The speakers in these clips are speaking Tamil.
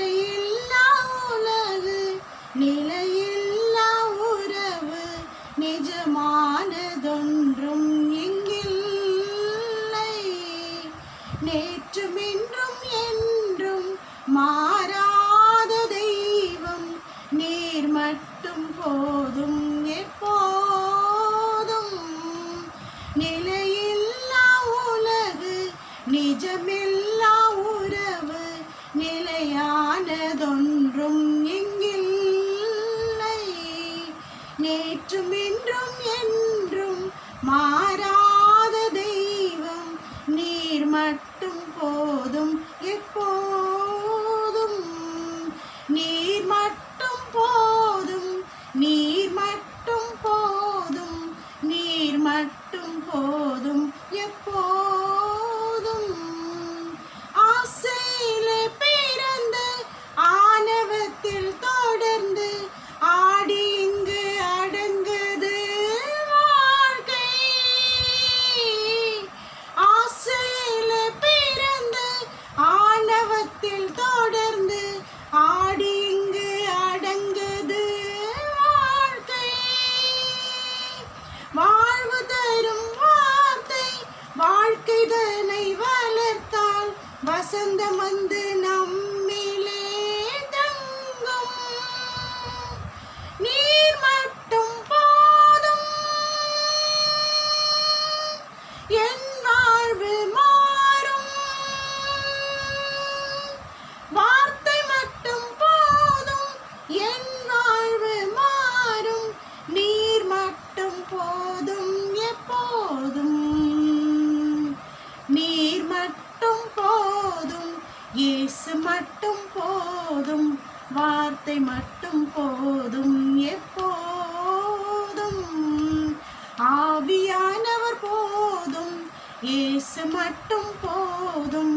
நிலையில்லா உலகு, நிலையில்லா உறவு, நிஜமானதொன்றும் இங்கில்லை. நேற்றும் இன்றும் என்றும் மாறாத தெய்வம் நீர் மட்டும் போதும் எப்போதும். நிலையில்லா உலகு, நிஜமில்லா உறவு, நிலையானதொன்றும் இங்கில்லை. நேற்றும் இன்றும் என்றும் மாறாத தெய்வம் நீர் மட்டும் போதும் எப்போதும். நீர் மட்டும் போதும், நீர் மட்டும் போதும், நீர் மட்டும் போதும் எப்போதும். ஆசையிலே பிறந்து ஆணவத்தில் தொடர்ந்து ஆடி இங்கு அடங்குது வாழ்க்கை. ஆசையிலே பிறந்து ஆணவத்தில் தொடர்ந்து ஆடி இங்கு அடங்குது வாழ்க்கை. வாழ்வு தரும் வார்த்தை வாழ்க்கை தன்னை வளர்த்தால் வசந்தம் வந்து நம்மிலே தங்கும். நீர் மட்டும் போதும், என் வாழ்வு மாறும். வார்த்தை மட்டும் போதும், என் வாழ்வு மாறும். நீர் மட்டும் போதும் எப்போதும். நீர் மட்டும் போதும், இயேசு மட்டும் போதும். வார்த்தை மட்டும் போதும் எப்போதும். ஆவியானவர் போதும், இயேசு மட்டும் போதும்.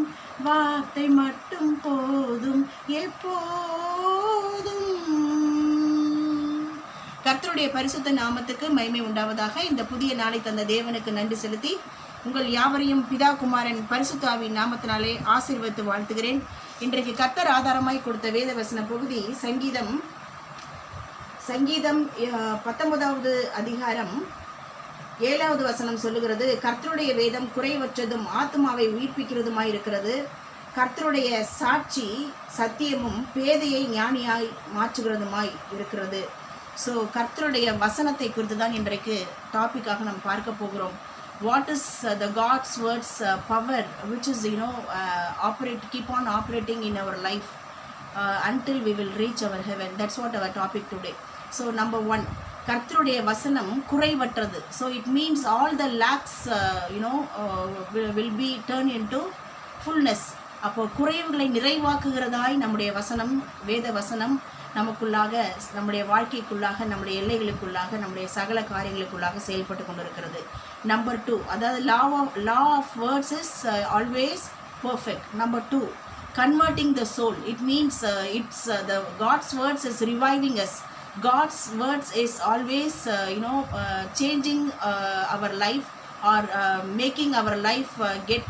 வார்த்தை மட்டும் போதும் எப்போதும். கர்த்தருடைய பரிசுத்த நாமத்துக்கு மகிமை உண்டாவதாக. இந்த புதிய நாளை தந்த தேவனுக்கு நன்றி செலுத்தி உங்கள் யாவரையும் பிதா குமாரன் பரிசுத்த ஆவியின் நாமத்தினாலே ஆசீர்வதித்து வாழ்த்துகிறேன். இன்றைக்கு கர்த்தர் ஆதாரமாய் கொடுத்த வேத வசன பகுதி சங்கீதம் 19வது அதிகாரம் 7வது வசனம் சொல்லுகிறது, கர்த்தருடைய வேதம் குறைவற்றதும் ஆத்மாவை உயிர்ப்பிக்கிறதுமாய் இருக்கிறது. கர்த்தருடைய சாட்சி சத்தியமும் பேதையை ஞானியாய் மாற்றுகிறதுமாய் இருக்கிறது. ஸோ கர்த்தருடைய வசனத்தை குறித்து தான் இன்றைக்கு டாப்பிக்காக நம்ம பார்க்க போகிறோம். What is the God's words power which is keep on operating in our life until we will reach our heaven. That's what our topic today. So number 1, கர்த்தருடைய வசனம் குறைவற்றது. So it means all the lacks will be turned into fullness. அப்போ குறைவுகளை நிறைவாக்குகிறதாய் நம்முடைய வசனம், வேத வசனம் நமக்குள்ளாக, நம்முடைய வாழ்க்கைக்குள்ளாக, நம்முடைய எல்லைகளுக்குள்ளாக, நம்முடைய சகல காரியங்களுக்குள்ளாக செயல்பட்டு கொண்டிருக்கிறது. நம்பர் 2, அதாவது law of words is always perfect. Number 2, converting the soul. It means the God's words is reviving us. God's words is always changing our life or making our life get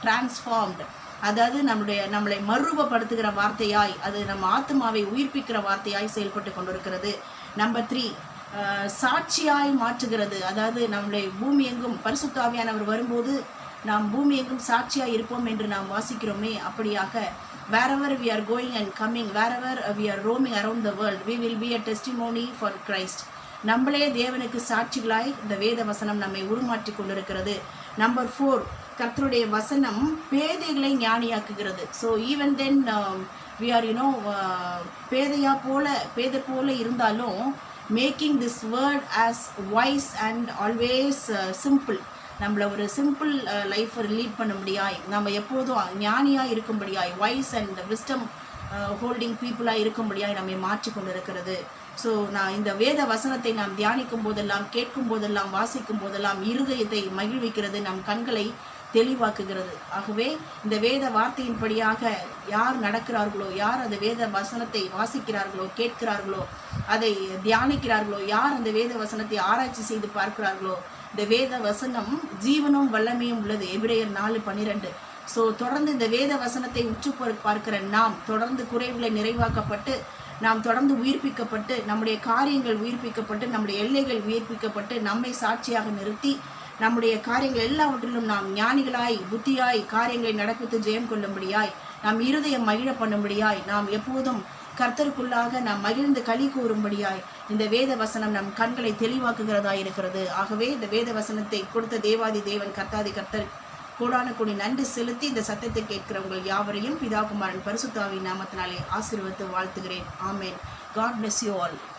transformed. அதாவது நம்மளை மறுரூபப்படுத்துகிற வார்த்தையாய், அது நம்ம ஆத்மாவை உயிர்ப்பிக்கிற வார்த்தையாய் செயல்பட்டு கொண்டிருக்கிறது. நம்பர் 3, சாட்சியாய் மாற்றுகிறது. அதாவது நம்முடைய பூமி எங்கும் பரிசுத்த ஆவியானவர் வரும்போது நாம் பூமி எங்கும் சாட்சியாய் இருப்போம் என்று நாம் வாசிக்கிறோமே, அப்படியாக wherever we are going and coming, wherever we are roaming around the world, we will be a testimony for Christ. நம்மளே தேவனுக்கு சாட்சிகளாய் இந்த வேத வசனம் நம்மை உருமாற்றி கொண்டிருக்கிறது. நம்பர் 4, கர்த்தருடைய வசனம் பேதைகளை ஞானியாக்குகிறது. So even then we are பேதை போல இருந்தாலும் making this word as wise and always simple. நம்மளை ஒரு சிம்பிள் லைஃப்பை லீட் பண்ண முடியாய், நம்ம எப்போதும் ஞானியாக இருக்கும்படியாய், வைஸ் அண்ட் விஸ்டம் ஹோல்டிங் பீப்புளாக இருக்கும்படியாய் நம்மை மாற்றி கொண்டிருக்கிறது. ஸோ நான் இந்த வேத வசனத்தை நாம் தியானிக்கும் போதெல்லாம், கேட்கும் போதெல்லாம், வாசிக்கும் போதெல்லாம் இருதயத்தை மகிழ்விக்கிறது, நம் கண்களை தெளிவாக்குகிறது. ஆகவே இந்த வேத வார்த்தையின்படியாக யார் நடக்கிறார்களோ, யார் அந்த வேத வசனத்தை வாசிக்கிறார்களோ, கேட்கிறார்களோ, அதை தியானிக்கிறார்களோ, யார் அந்த வேத வசனத்தை ஆராய்ச்சி செய்து பார்க்கிறார்களோ, இந்த வேத வசனம் ஜீவனும் வல்லமையும் உள்ளது. எபிரேயர் 4:12. ஸோ தொடர்ந்து இந்த வேத வசனத்தை உற்று பார்க்கிற நாம் தொடர்ந்து குறைவுகளை நிறைவாக்கப்பட்டு, நாம் தொடர்ந்து உயிர்ப்பிக்கப்பட்டு, நம்முடைய காரியங்கள் உயிர்ப்பிக்கப்பட்டு, நம்முடைய எல்லைகள் உயிர்ப்பிக்கப்பட்டு, நம்மை சாட்சியாக நிறுத்தி நம்முடைய காரியங்கள் எல்லாவற்றிலும் நாம் ஞானிகளாய் புத்தியாய் காரியங்களை நடப்பித்து ஜெயம் கொள்ளும்படியாய், நாம் இருதயம் மகிழ பண்ணும்படியாய், நாம் எப்போதும் கர்த்தருக்குள்ளாக நாம் மகிழ்ந்து களி கூறும்படியாய் இந்த வேத வசனம் நம் கண்களை தெளிவாக்குகிறதா இருக்கிறது. ஆகவே இந்த வேத வசனத்தை கொடுத்த தேவாதி தேவன் கர்த்தாதி கர்த்தர் கோடான கோடி நன்றி செலுத்தி இந்த சத்தத்தை கேட்கிறவங்கள் யாவரையும் பிதா குமாரன் பரிசுத்த ஆவியின் நாமத்தினாலே ஆசீர்வதித்து வாழ்த்துகிறேன். ஆமேன். God bless you all.